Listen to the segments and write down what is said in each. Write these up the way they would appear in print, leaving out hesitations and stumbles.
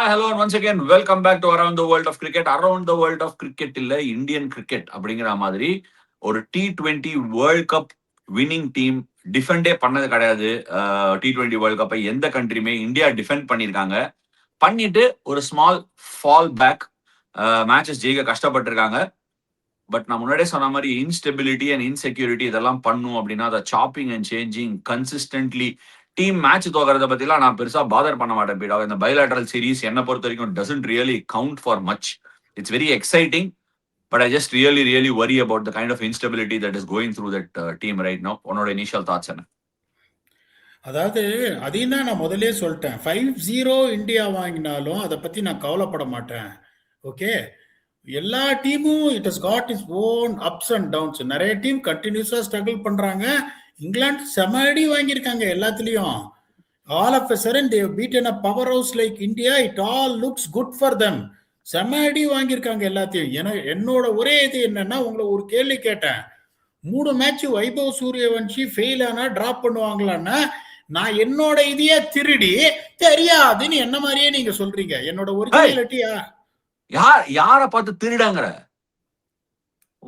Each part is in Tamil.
Hello and once again welcome back to Around the World of Cricket. Around the World of Cricket இல்ல இந்தியன் கிரிக்கெட் அப்படிங்கிற மாதிரி ஒரு T20 world cup winning team டிஃபெண்டே பண்ணது கிடையாது. T20 வேர்ல்ட் கப்பை எந்த கண்ட்ரியுமே இந்தியா டிஃபெண்ட் பண்ணியிருக்காங்க. பண்ணிட்டு ஒரு ஸ்மால் ஃபால் பேக் மேட்சஸ் ஜெயிக்க கஷ்டப்பட்டிருக்காங்க. பட் நான் முன்னாடியே சொன்ன மாதிரி இன்ஸ்டெபிலிட்டி அண்ட் இன்செக்யூரிட்டி இதெல்லாம் பண்ணும் அப்படின்னா அதை chopping and changing consistently team match தோக்கிறத பத்திலாம் நான் பெருசா பாதர் பண்ண மாட்டேன். பீடா இந்த பைலேட்டரல் சீரிஸ் என்ன பொறுத்த வரைக்கும் doesn't really count for much. It's very exciting, but I just really worry about the kind of instability that is going through that team right no. உன்னோட இனிஷியல் தாட்ஸ் என்ன? அதாவது அதையும் தான் நான் முதலே சொல்லிட்டேன். 5-0 இந்தியா வாங்கினாலும் அதை பற்றி நான் கவலைப்பட மாட்டேன். ஓகே, எல்லா டீமும் it has got its own ups and downs. நிறைய டீம் கண்டினியூஸாக ஸ்ட்ரகிள் பண்ணுறாங்க. இங்கிலாந்து செமடி வாங்கியிருக்காங்க எல்லாத்துலேயும். All of a sudden they beaten a power house like India. It all looks good for them. செமடி வாங்கியிருக்காங்க எல்லாத்தையும். என்னோட ஒரே இது என்னன்னா, உங்களை ஒரு கேள்வி கேட்டேன். 3 மேட்ச் வைபவ் சூரியவன்ஷி ஃபெயில் ஆனா டிராப் பண்ணுவாங்களான்னா, நான் என்னோட இதையே திருடி தெரியாதுன்னு என்ன மாதிரியே நீங்க சொல்றீங்க. என்னோட ஒரிஜினாலிட்டியா யார பார்த்து திருடங்கற?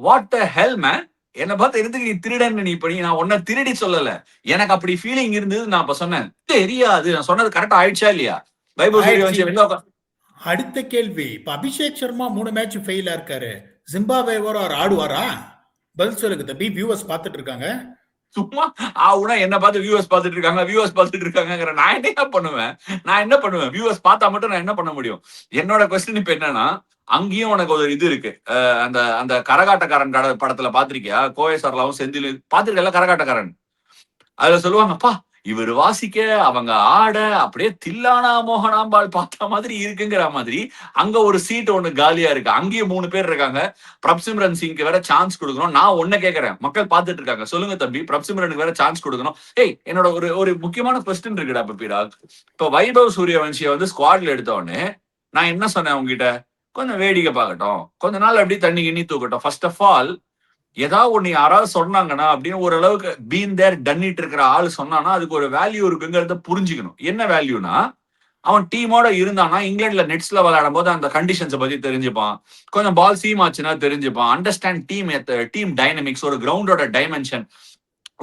What the Hell man? என்ன பார்த்து எதுக்கு நீ திருடன்னு நீ பண்ணி? நான் உன்ன திருடி சொல்லல, எனக்கு அப்படி ஃபீலிங் இருந்தது. நான் அப்ப சொன்னேன் தெரியாது. நான் சொன்னது கரெக்டா ஆயிடுச்சா இல்லையா? வைபவ் சூரியவன்ஷி அடுத்த கேள்வி. இப்ப அபிஷேக் சர்மா 3 மேட்ச் ஃபெயிலா இருக்காரு. ஜிம்பாப்வேவோட ஆடுவாரா? பதில் சொல்லுங்க தம்பி. வியூவர்ஸ் பார்த்துட்டு இருக்காங்க. சும்மா ஆகுனா என்ன பார்த்து வியூவர்ஸ் பார்த்துட்டு இருக்காங்க. நான் என்ன பண்ணுவேன்? வியூவர்ஸ் பார்த்தா மட்டும் நான் என்ன பண்ண முடியும்? என்னோட கொஸ்டின் இப்ப என்னன்னா, அங்கேயும் உனக்கு ஒரு இது இருக்கு. அந்த அந்த கரகாட்டக்காரன் படத்துல பாத்திருக்கியா? கோவை சரளாவும் செந்தில் பாத்திருக்கல கரகாட்டக்காரன். அதுல சொல்லுவாங்க, அப்பா இவர் வாசிக்க அவங்க ஆட அப்படியே தில்லானா மோகனாம்பாள் பார்த்த மாதிரி இருக்குங்கிற மாதிரி அங்க ஒரு சீட் ஒண்ணு காலியா இருக்கு. அங்கேயும் 3 பேர் இருக்காங்க. பிரப்சிம்ரன் சிங்க்கு வேற சான்ஸ் கொடுக்கணும். நான் ஒன்ன கேட்கறேன், மக்கள் பார்த்துட்டு இருக்காங்க. சொல்லுங்க தம்பி, பிரப்சிம்ரனுக்கு வேற சான்ஸ் கொடுக்கணும். ஏய், என்னோட ஒரு முக்கியமான கொஸ்டின் இருக்குடா பீடா. இப்ப வைபவ் சூரியவன்ஷியை வந்து ஸ்குவாட்ல எடுத்த உடனே நான் என்ன சொன்னேன் உங்ககிட்ட? கொஞ்சம் வேடிக்கை பார்க்கட்டும், கொஞ்ச நாள் அப்படி தண்ணி கிண்ணி தூக்கட்டும். ஃபர்ஸ்ட் ஆஃப் ஆல் ஏதாவது ஒண்ணு யாராவது சொன்னாங்கன்னா அப்படின்னு ஓரளவுக்கு பீன் தேர் டன்னிட்டு இருக்கிற ஆள் சொன்னானா அதுக்கு ஒரு வேல்யூ இருக்குங்கிறத புரிஞ்சுக்கணும். என்ன வேல்யூனா, அவன் டீமோட இருந்தானா இங்கிலாந்துல நெட்ஸ்ல விளையாடும் போது அந்த கண்டிஷன்ஸை பத்தி தெரிஞ்சுப்பான். கொஞ்சம் பால் சீம் ஆச்சுன்னா தெரிஞ்சுப்பான். அண்டர்ஸ்டாண்ட் டீம் டைனமிக்ஸ், ஒரு கிரவுண்டோட டைமென்ஷன்.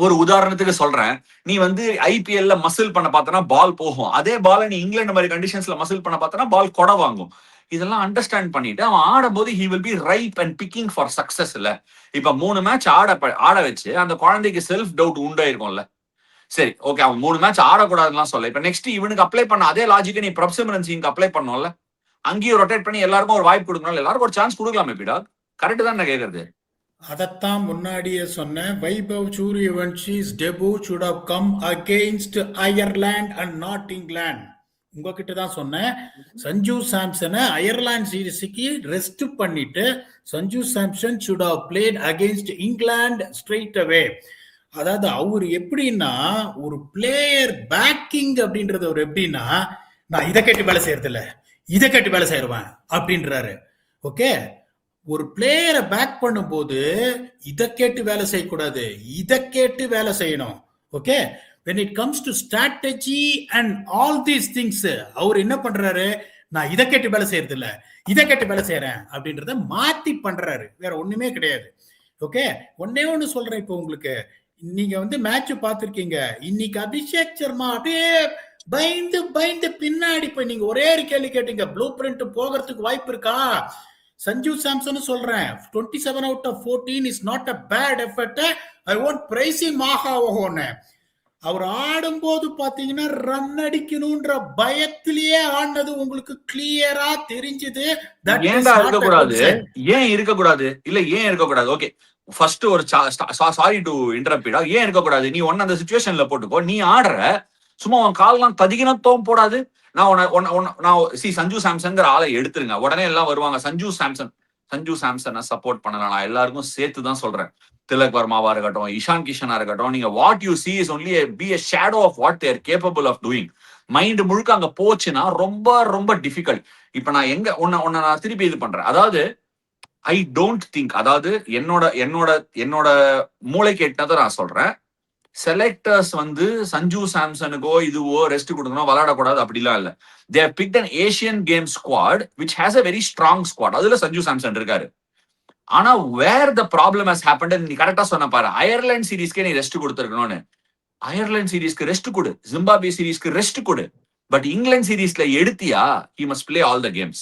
ஒரு உதாரணத்துக்கு சொல்றேன், நீ வந்து ஐபிஎல்ல மசில் பண்ண பார்த்தனா பால் போகும். அதே பால நீ இங்கிலாந்து மாதிரி கண்டிஷன்ஸ்ல மசில் பண்ண பார்த்தனா பால் கொடை வாங்கும். இதெல்லாம் அண்டர்ஸ்டாண்ட் பண்ணிட்டு அவன் ஆடும்போது he will be ripe and picking for success. இல்ல இப்ப 3 மேட்ச் ஆட வச்சு அந்த குழந்தைக்கு செல்ஃப் டவுட் உண்டாயிருக்கும்ல. சரி, ஓகே, அவன் 3 மேட்ச் ஆடக்கூடாதுன்னு சொல்ல. இப்ப நெக்ஸ்ட் இவனுக்கு அப்ளை பண்ண அதே லாஜிக்கை நீ பிரப்சிம்ரன் சிங்க்கு அப்ளை பண்ணோம்ல. அங்கேயும் ரொட்டேட் பண்ணி எல்லாருக்கும் ஒரு வாய்ப்பு கொடுக்கணும். எல்லாருக்கும் ஒரு சான்ஸ் கொடுக்கலாமே பீடா. கரெக்ட் தான் நான் கேட்கறது. அதத்தான் முன்னாடியே சொன்னேன். Vaibhav சூரியவன்ஷி's debut should have come against Ireland and not England. உங்ககிட்ட தான் சொன்னேன். சஞ்சு சாம்சனை அயர்லாந்து சீரிஸுக்கு ரெஸ்ட் பண்ணிட்டு Sanju Samson should have played against England straight away. அதாவது அவர் எப்படின்னா, ஒரு பிளேயர் பேக்கிங் அப்படின்றது அவர் எப்படின்னா, நான் இதை கேட்டு வேலை செய்யறது இல்ல, இதை கேட்டு வேலை செய்யறேன் அப்படின்றாரு. ஓகே, ஒரு பிளேயரை பேக் பண்ணும்போது இதை கேட்டு வேலை செய்யக்கூடாது, இதை கேட்டு வேலை செய்யணும். Okay, when it comes to strategy and all these things, அவர் என்ன பண்றாரு? நான் இதை கேட்டு வேலை செய்யறது இல்ல, இதை கேட்டு வேலை செய்யறேன் அப்படின்றத மாத்தி பண்றாரு. வேற ஒண்ணுமே கிடையாது. ஓகே, ஒண்ணு சொல்றேன். இப்போ உங்களுக்கு நீங்க வந்து மேட்ச் பார்த்திருக்கீங்க. இன்னைக்கு அபிஷேக் சர்மா அப்படியே பயந்து பின்னாடி போய் நீங்க ஒரே ஒரு கேள்வி கேட்டீங்க, ப்ளூ பிரிண்ட் போகிறதுக்கு வாய்ப்பு இருக்கா? சஞ்சு சாம்சன் சொல்றேன், 27 out of 14 is not a bad effort. I won't praise him. அவர் ஆடும்போது பாத்தீங்கன்னா ரன் அடிக்கணும்ன்ற பயத்திலேயே ஆடினது உங்களுக்கு கிளியரா தெரிஞ்சது. ஏன் இருக்கக்கூடாது? இல்ல ஏன் இருக்கக்கூடாது? ஓகே, ஃபர்ஸ்ட் ஒரு சாரி டு இன்டரப்ட். ஏன் இருக்கக்கூடாது? நீ ஒன்னு அந்த சிச்சுவேஷன்ல போட்டுக்கோ. நீ ஆடுற, சும்மா உன் கால்லாம் ததிகினத்தோம் போடாது. சஞ்சு சாம்சன்ங்கிற ஆளை எடுத்துருங்க, உடனே எல்லாம் வருவாங்க. சஞ்சு சாம்சனை சப்போர்ட் பண்ணலாம். நான் எல்லாருக்கும் சேர்த்து தான் சொல்றேன். திலக் வர்மாவா இருக்கட்டும், இஷான் கிஷனா இருக்கட்டும், நீங்க what you see is only be a shadow of what they are capable of doing. Mind முழுக்க அங்க போச்சுன்னா ரொம்ப டிஃபிகல்ட். இப்ப நான் உன்னை நான் திருப்பி இது பண்றேன். அதாவது ஐ டோன்ட் திங்க், அதாவது என்னோட மூளைக்கு எட்டதை நான் சொல்றேன். செலக்டர்ஸ் வந்து சஞ்சு சாம்சனுக்கோ இதுவோ ரெஸ்ட் கொடுக்கணும், விளையாடக்கூடாது அப்படிலாம் இல்ல. They have picked an Asian game squad which has a very strong squad. அதுல சஞ்சு சாம்சன் இருக்காரு. ஆனா where the problem has happened, நீ கரெக்டா சொன்ன பாரு, அயர்லாந்து சீரிஸ்க்கே நீ ரெஸ்ட் கொடுத்துருக்கணும்னு. அயர்லாந்து சீரிஸ்க்கு ரெஸ்ட் கொடு, ஜிம்பாப்வே சீரிஸ்க்கு ரெஸ்ட் கொடு. பட் இங்கிலாந்து சீரிஸ்ல எடுத்தியா, he must play all the games.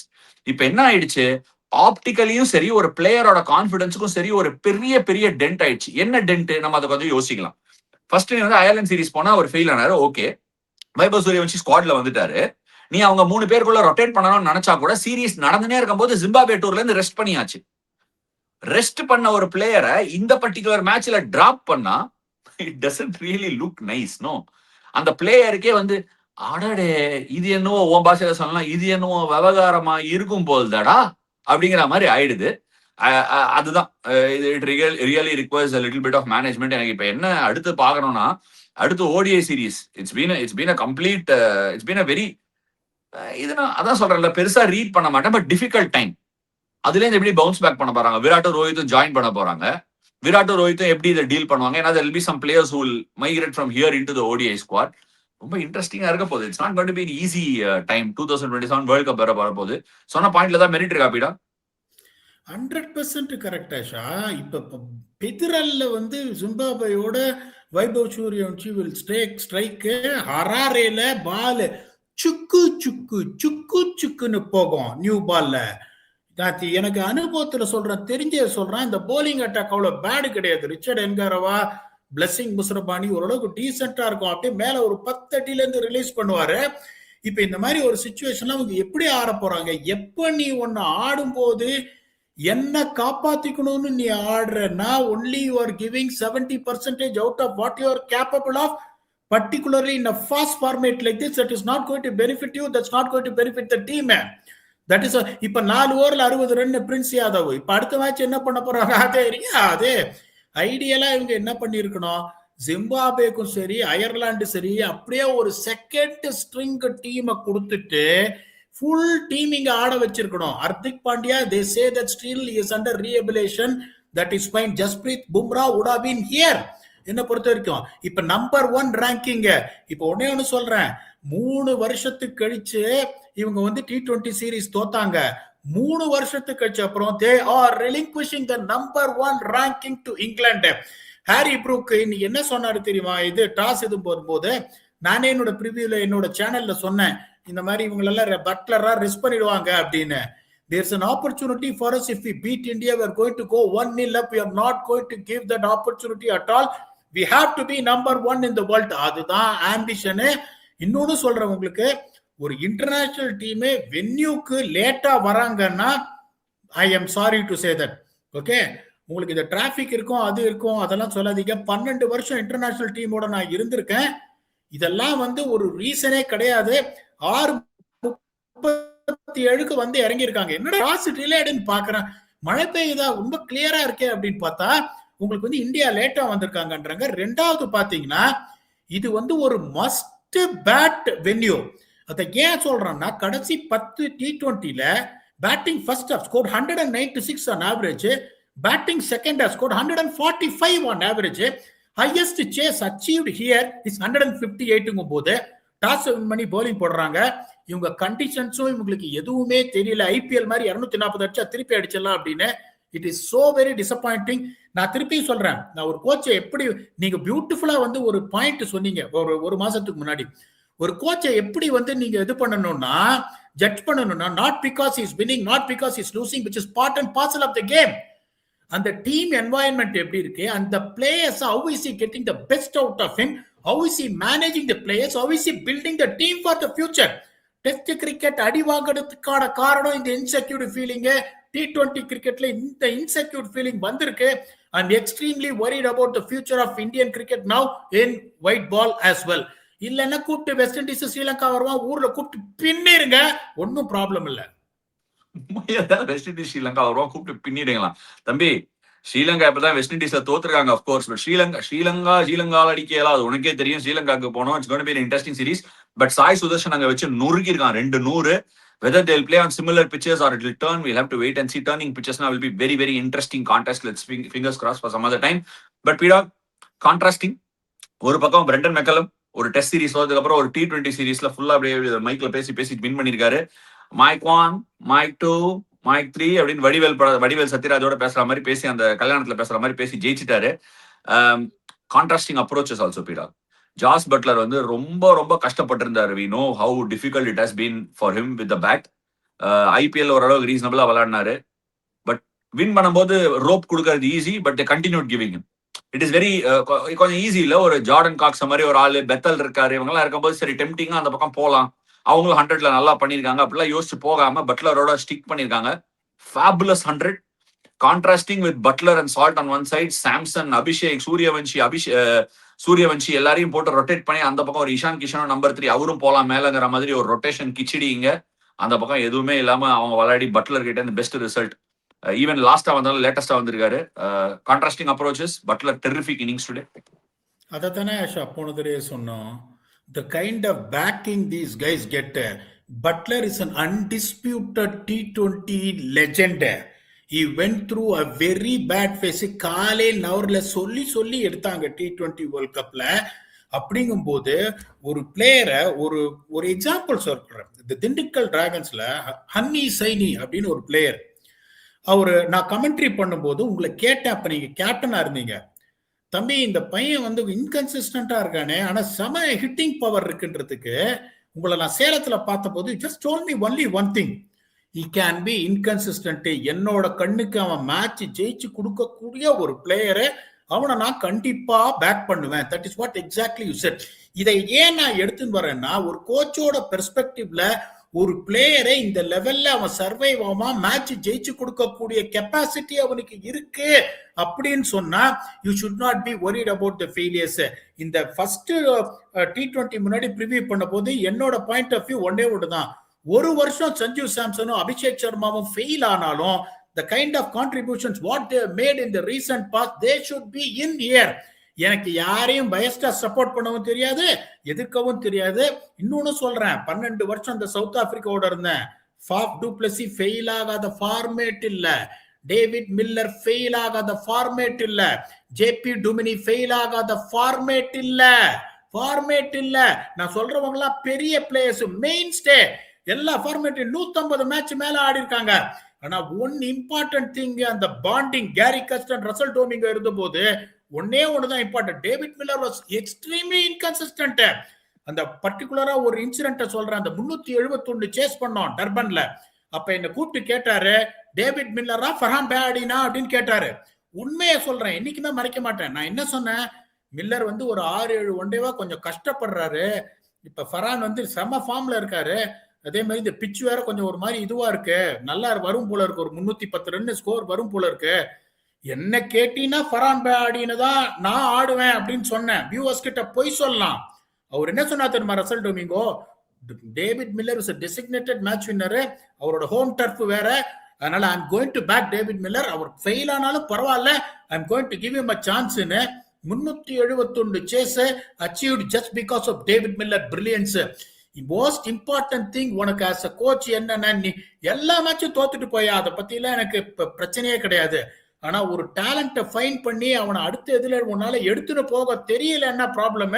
இப்ப என்ன ஆயிடுச்சு, ஆப்டிக்கலியும் சரி ஒரு பிளேயரோட கான்பிடன்ஸுக்கும் சரி ஒரு பெரிய பெரிய டென்ட் ஆயிடுச்சு. என்ன டென்ட், நம்ம அதை கொஞ்சம் யோசிக்கலாம். ஃபர்ஸ்ட் நீ வந்து அயர்லாந்து சீரிஸ் போனா அவர் ஃபெயில் ஆனாரு, ஓகே. வைபவ் சூரியவன்ஷி ஸ்குவாட்ல வந்துட்டாரு. நீ அவங்க 3 பேருக்குள்ள ரொட்டேட் பண்ணணும்னு நினைச்சா கூட சீரிஸ் நடந்துனே இருக்கும்போது ஜிம்பாப்வே டூர்ல இருந்து ரெஸ்ட் பண்ணியாச்சு. ரெஸ்ட் பண்ண ஒரு பிளேயரை இந்த பர்டிகுலர் மேட்ச்ல டிராப் பண்ணா it doesn't really look nice. No, அந்த பிளேயருக்கே வந்து அடடே இது என்னவோ உன் பாஷையில சொல்லலாம், இது என்னவோ விவகாரமா இருக்கும் போல்தடா அப்படிங்கிற மாதிரி ஆயிடுது. அதுதான் it really requires a little bit of management. எனக்கு இப்ப என்ன அடுத்து பார்க்கணும்னா, அடுத்து ODI series it's been a complete it's been a very இது நான் அதான் சொல்றேன்ல, பெருசா ரீட் பண்ண மாட்டேன், பட் டிஃபிகல்ட் டைம். அதுல இருந்து எப்படி பவுன்ஸ் பேக் பண்ண போறாங்க, விராட்டும் ரோஹித்தும் ஜாயின் பண்ண போறாங்க, விராட்டும் ரோஹித்தும் எப்படி இதை டீல் பண்ணுவாங்க, ஏன்னா there will be some players who will migrate from here into the ODI squad. ரொம்ப இன்ட்ரெஸ்டிங்கா இருக்க போகுது. It's not going to be an easy time. 2027 world cup வர போகுது. சொன்ன பாயிண்ட்ல தான் மெரிட் இருக்கா பீடா? 100% கரெக்ட் ஆஷா. இப்ப பெதிரல்ல வந்து ஜிம்பாப்வேயோட வைபவ் சூரியவன்ஷி வில் ஸ்ட்ரைக் ஹராரேல பால் சுக்கு சுக்கு சுக்கு சுக்குன்னு போகும் நியூ பால்ல. எனக்கு அனுபவத்துல சொல்றேன், தெரிஞ்ச சொல்றேன், இந்த போலிங் அட்டாக் அவ்வளவு பேடு கிடையாது. ரிச்சர்ட் என்காரவா, பிளஸிங் முஸ்ரபானி ஓரளவுக்கு டீசென்டா இருக்கும். அப்படியே மேல ஒரு 10 அடியில இருந்து ரிலீஸ் பண்ணுவாரு. இப்ப இந்த மாதிரி ஒரு சிச்சுவேஷன்ல அவங்க எப்படி ஆட போறாங்க, எப்ப நீ ஒன்னு ஆடும் போது என்ன காப்பாத்திக்கணும்னு நீ ஆடுறன்னா only you are giving 70% out of what you are capable of, particularly in a fast format like this. That is not going to benefit you, that's not going to benefit the team. That is இப்ப 4 ஓவர்ல 60 ரன் பிரின்ஸ் யாதவ். இப்ப அடுத்த மேட்ச் என்ன பண்ண போறாங்க, அதே ஐடியலா இவங்க என்ன பண்ணிருக்கணும், ஜிம்பாப்வேக்கும் சரி அயர்லாந்து சரி அப்படியே ஒரு செகண்ட் ஸ்ட்ரிங் டீமை கொடுத்துட்டு ஃபுல் டீம் இங்க ஆட வச்சிருக்கணும். Hardik Pandya, they say that still he is under rehabilitation, that is fine. Jasprit Bumrah would have been here. என்ன பொறுத்த வரைக்கும் இப்ப நம்பர் 1 ரேங்கிங். இப்ப ஒண்ணு சொல்றேன், 3 வருஷத்துக்கு கழிச்சு இவங்க வந்து T20 சீரிஸ் தோத்தாங்க. 3 வருஷத்துக்கு கழிச்சு அப்புறம் they are relinquishing the number 1 ranking to England. Harry Brook இன்னைக்கு என்ன சொன்னாரு தெரியுமா, இது டாஸ் இது போகும்போது நானே என்னோட ப்ரிவியூல என்னோட சேனல்ல சொன்னேன், இந்த மாதிரி இவங்களெல்லாம் பட்லரா ரெஸ்ட் பண்ணிடுவாங்க அப்படின்னு. There's an opportunity for us if we beat India. We are going to go 1-0 up. We are not going to give that opportunity at all. We have to be number 1 in the world. அதுதான் ஆம்பிஷனு. இன்னொன்னு சொல்றேன் உங்களுக்கு, ஒரு இன்டர்நேஷனல் டீம் வென்யூக்கு லேட்டா வராங்கன்னா I am sorry to say that. Okay, உங்களுக்கு இந்த டிராபிக் இருக்கும் அது இருக்கும் அதெல்லாம் சொல்லாதீங்க. 12 வருஷம் இன்டர்நேஷனல் டீமோட நான் இருந்திருக்கேன். இதெல்லாம் வந்து ஒரு ரீசனே கிடையாது. 6:37 வந்து இறங்கி இருக்காங்க. என்னடா டாஸ் டிலேடுன்னு பாக்குறேன், மழை பெய்யுதா, ரொம்ப கிளியரா இருக்கே அப்படின்னு பார்த்தா உங்களுக்கு வந்து இந்தியா லேட்டா வந்திருக்காங்கன்றாங்க. ரெண்டாவது பாத்தீங்கன்னா இது வந்து ஒரு மஸ்ட் பேட் வென்யூ. அதை ஏன் சொல்றேன்னா, கடைசி 10 T20ல batting first half score 196 on average, batting second half score 145 on average. Highest chase achieved here is 158 போது டாஸ் வின் பண்ணி போலிங் போடுறாங்க. இவங்க கண்டிஷன்ஸும் இவங்களுக்கு எதுவுமே தெரியல. ஐபிஎல் மாதிரி 240 அடிச்சா திருப்பி அடிச்சிடலாம் அப்படின்னு. It is so very disappointing. நான் திருப்பி சொல்றேன், நான் ஒரு கோச்சை எப்படி, நீங்க பியூட்டிஃபுல்லா வந்து ஒரு பாயிண்ட் சொன்னீங்க ஒரு மாசத்துக்கு முன்னாடி, ஒரு கோச்சை எப்படி வந்து நீங்க இது பண்ணணும்னா ஜட்ஜ் பண்ணணும்னா, not because is winning, not because is losing, which is part and parcel of the game. அந்த டீம் என்வாயன்மெண்ட் எப்படி இருக்கு, அந்த players how is he getting the best out of him, how is he managing the players, how is he building the team for the future. Test cricket அடி வாங்குறதுக்கான காரணம் இந்த இன்செக்யூர் ஃபீலிங். T20 கிரிக்கெட்ல இந்த இன்செக்யூர் ஃபீலிங் வந்திருக்கு. I'm extremely worried about the future of Indian cricket now in white ball as well. இல்லன்னா கூப்பிட்டு வெஸ்ட் இண்டீஸ் ஸ்ரீலங்கா வருவான், ஊர்ல கூப்பிட்டு பின்னிருங்க, ஒன்னும் ப்ராப்ளம் இல்ல. வெஸ்ட் இண்டீஸ் ஸ்ரீலங்கா வருவான் கூப்பிட்டு பின்னிடுங்களா தம்பி. ஸ்ரீலங்கா இப்பதான் வெஸ்ட் இண்டீஸ்ல தோத்துருக்காங்க அப்கோர்ஸ், பட் ஸ்ரீலங்கால அடிக்கலாம், அது உனக்கே தெரியும். ஸ்ரீலங்காக்கு போனோம், it's going to be an interesting series. But Sai Sudharsan அங்க வச்சு நொறுக்கி இருக்கான் 200. Whether they'll play on similar pitches or it will turn, we'll have to wait and see. Turning pitches now will be very, very interesting contest. Let's fingers crossed for some other time. But Peter, contrasting ஒரு பக்கம் பிரெண்டன் மெக்கலம் ஒரு டெஸ்ட் சீரிஸ் வந்ததுக்கு அப்புறம் ஒரு T20 சீரிஸ்ல ஃபுல்லா அப்படியே மைக்ல பேசி வின் பண்ணிருக்காரு. மைக் 1, மைக் 2, மைக் 3 அப்படின்னு வடிவேல் சத்யராஜோட பேசுற மாதிரி பேசி அந்த கல்யாணத்துல பேசுற மாதிரி பேசி ஜெயிச்சிட்டாரு. கான்ட்ராஸ்டிங் அப்ரோச்சஸ் ஆல்சோ பீடா. ஜாஸ் பட்லர் வந்து ரொம்ப ரொம்ப கஷ்டப்பட்டிருந்தாரு. We know how difficult it has been for him with the bat. IPL ஓரளவுக்கு ரீசனபிளா விளையாடினாரு. பட் வின் பண்ணும்போது ரோப் கொடுக்கறது easy, but continued giving him. It is very கொஞ்சம் ஈஸி இல்ல. ஒரு ஜார்டன் காக்ஸ் மாதிரி ஒரு ஆளு, பெத்தல் இருக்காரு, இவங்க எல்லாம் இருக்கும்போது சரி டெம்டிங்கா அந்த பக்கம் போலாம், அவங்களும் 100ல நல்லா பண்ணிருக்காங்க அப்படிலாம் யோசிச்சு போகாம பட்லரோட ஸ்டிக் பண்ணிருக்காங்க. Fabulous 100. Contrasting with Buttler and Salt on one side, Samson, Abhishek, Suryavanshi எல்லாரையும் போட்டு ரொட்டேட் பண்ணி அந்த பக்கம் ஒரு இஷான் கிஷனும் நம்பர் 3 அவரும் போலாம் மேலங்கிற மாதிரி ஒரு ரொட்டேஷன் கிச்சடி. இங்க அந்த பக்கம் எதுவுமே இல்லாம அவங்க விளையாடி பட்லர் கிட்ட இந்த பெஸ்ட் ரிசல்ட். ஈவன் லாஸ்டா வந்தாலும் லேட்டஸ்டா வந்திருக்காரு. Contrasting approaches, Buttler terrific innings today. அதைத்தானே ஆஷா போன தடவை சொன்னோம். The kind of backing these guys get. Butler is an undisputed T20 legend. He went through a very bad phase. காலே நவர்ல சொல்லி எடுத்தாங்க T20 வேர்ல்ட் கப்ல. அப்படிங்கும்போது ஒரு பிளேயரை ஒரு எக்ஸாம்பிள் சொல்றேன். இந்த திண்டுக்கல் டிராகன்ஸ்ல ஹன்னி சைனி அப்படின்னு ஒரு பிளேயர். நான் கமெண்ட்ரி பண்ணும்போது உங்களை கேட்டேன், அப்ப நீங்க கேப்டனா இருந்தீங்க. தம்பி இந்த பையன் வந்து இன்கன்சிஸ்டன்டா இருக்கானே, ஆனா செம ஹிட்டிங் பவர் இருக்குன்றதுக்கு உங்களை நான் சேலத்துல பார்த்த போது just told me only one thing, he can be inconsistent. என்னோட கண்ணுக்கு அவன் மேட்ச் ஜெயிச்சு கொடுக்கக்கூடிய ஒரு பிளேயரை அவனை நான் கண்டிப்பா பேக் பண்ணுவேன். That is what exactly you said. இதை ஏன் நான் எடுத்துன்னு வரேன்னா, ஒரு கோச்சோட பெர்ஸ்பெக்டிவ்ல ஒரு பிளேயரை இந்த லெவல்ல அவன் சர்வைவ் ஆமா மேட்ச் ஜெயிச்சு கொடுக்கக்கூடிய கெப்பாசிட்டி அவனுக்கு இருக்கு அப்படின்னு சொன்னா you should not be worried about the failures. இந்த ஃபர்ஸ்ட் T20 முன்னாடி ப்ரிவியூ பண்ண போது என்னோட பாயிண்ட் ஆஃப் வியூ ஒன்னே ஒன்றுதான். ஒரு வருஷம் சஞ்சு சாம்சனும் அபிஷேக் சர்மாவும் ஃபெயில் ஆனாலும் the kind of contributions what they made in the recent past, they should be in here. எனக்கு யாரையும் பயஸ்டா சப்போர்ட் பண்ணவும் தெரியாது, எதிர்க்கவும் தெரியாது. இன்னொன்னு சொல்றேன், 12 வருஷம் இந்த சவுத் ஆப்பிரிக்காவோட இருந்தேன். ஃபாஃப் டு பிளஸி ஃபெயில் ஆகாத ஃபார்மேட் இல்ல, டேவிட் மில்லர் ஃபெயில் ஆகாத ஃபார்மேட் இல்ல, ஜேபி டுமினி ஃபெயில் ஆகாத ஃபார்மேட் இல்ல. நான் சொல்றவங்க எல்லாம் பெரிய பிளேயர்ஸ், மெயின் ஸ்டே எல்லா ஃபார்மேட்டும் 150 மேட்ச் மேல ஆடி இருக்காங்க. ஆனா ஒன் இம்பார்ட்டன்ட் திங், அந்த பாண்டிங் கேரி கஸ்டன் ரசல் டோமிங்கோ இருந்த போது ஒன்னே ஒண்ணுதான் important. David Miller was extremely inconsistent. அந்த பர்டிகுலரா ஒரு இன்சிடென்ட் சொல்றேன். அந்த 371 சேஸ் பண்ணோம் டர்பன்ல. அப்ப என்ன கூப்பிட்டு கேட்டாரு, டேவிட் மில்லரா ஃபர்ஹான் பேடினா அப்படின்னு கேட்டாரு. உண்மையை சொல்றேன், என்னைக்குமே மறைக்க மாட்டேன். நான் என்ன சொன்னேன், மில்லர் வந்து ஒரு 6-7 ஒன்டேவா கொஞ்சம் கஷ்டப்படுறாரு. இப்ப ஃபர்ஹான் வந்து செம ஃபார்ம்ல இருக்காரு. அதே மாதிரி இந்த பிச் வேற கொஞ்சம் ஒரு மாதிரி இதுவா இருக்கு, நல்லா வரும் போல இருக்கு, ஒரு 310 ரன் ஸ்கோர் வரும் போல இருக்கு. என்ன கேட்டீங்கன்னா ஃபர்ஹான் பேடின்னு தான் நான் ஆடுவேன் அப்படின்னு சொன்னேன். வியூவர்ஸ் கிட்ட போய் சொல்லலாம். அவர் என்ன சொன்னா தெரியுமா Russell Domingo, David Miller is a designated match winner, அவரோட ஹோம் டர்ஃப் வேற, அதனால I am going to back David Miller, அவர் ஃபெயில் ஆனாலும் பரவாயில்ல, I am going to give him a சான்ஸ்னு 371 chase achieved just because of David Miller brilliance. Most important thing, உனக்கு ஆஸ் அ கோச் என்னன்னா, நீ எல்லா மேட்சும் தோத்துட்டு போயா, அதை பத்தி எல்லாம் எனக்கு பிரச்சனையே கிடையாது. ஆனா ஒரு டேலண்ட்டை ஃபைன் பண்ணி அவனை அடுத்த எதுல உன்னால எடுத்துட்டு போக தெரியலன்னா problem.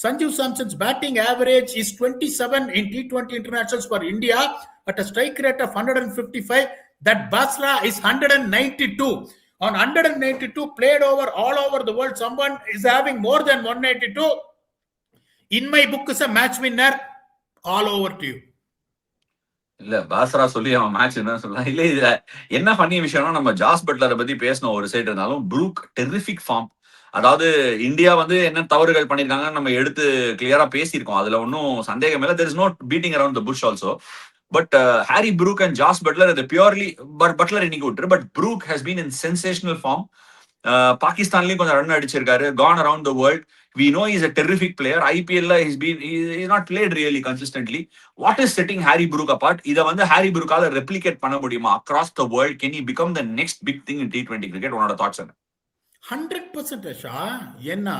Sanju Samson's batting average is 27 in T20 internationals for India at a strike rate of 155. That Basra is 192. On 192 played all over the world, someone is having more than 192. In my book is a match winner. All over to you. இல்ல பாஸ்ரா சொல்லி அவன் மேட்ச் என்ன சொல்லலாம். இல்ல இதுல என்ன பண்ணி விஷயம்னா, நம்ம ஜாஸ் பட்லரை பத்தி பேசணும் ஒரு சைடு இருந்தாலும், ப்ரூக் டெரிஃபிக் ஃபார்ம். அதாவது இந்தியா வந்து என்ன தவறுகள் பண்ணிருக்காங்கன்னு நம்ம எடுத்து கிளியரா பேசியிருக்கோம். அதுல ஒன்னும் சந்தேகம் இல்லை. There is no beating around the bush also. But Harry Brook and Jos Buttler அது பியூர்லி, பட்லர் இன்னைக்கு விட்டுரு, but Brook has been in sensational form. பாகிஸ்தான்லயும் கொஞ்சம் ரன் அடிச்சிருக்காரு, gone around the world. We know he's a terrific player. IPL he's not played really consistently. What is setting Harry Brook apart? இத வந்து ஹாரி ப்ரூக்கால ரெப்ளிகேட் பண்ண முடியுமா across the world? Can he become the next big thing in T20 cricket? உன்னோட தாட்ஸ் என்ன? 100% ஷா. ஏன்னா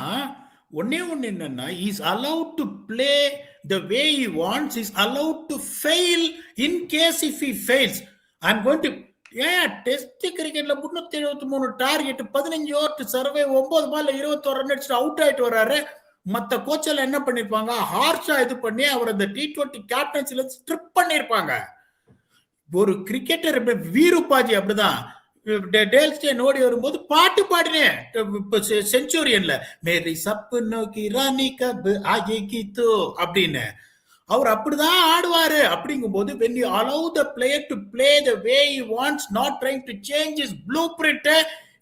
ஒன்னே ஒன்னு என்னன்னா, he's allowed to play the way he wants, he's allowed to fail in case if he fails. I'm going to test கிரிக்கெட்ல 373 டார்கெட், 15 ஓவர் சர்வே, 9 பால்ல 21 ரன் அடிச்சு அவுட் ஆயிட்டு வர்றாரு. மத்த கோச்செல்லாம் என்ன பண்ணிருப்பாங்க, ஹார்ஷா இது பண்ணி அவர் அந்த T20 கேப்டன்சில ஸ்ட்ரிப் பண்ணிருப்பாங்க. ஒரு கிரிக்கெட்டர் வீருப்பாஜி அப்படிதான். டேல் ஸ்டேன் ஓடி வரும்போது பாட்டு பாடினேன் செஞ்சுரியன்ல, மேரி சப்பு கி ராணி கப் ஆகி தோ அப்படின்னு. அவர் அப்படிதான் ஆடுவாரு. அப்படிங்கும்போது when you allow the player to play the way he wants, not trying to change his blueprint,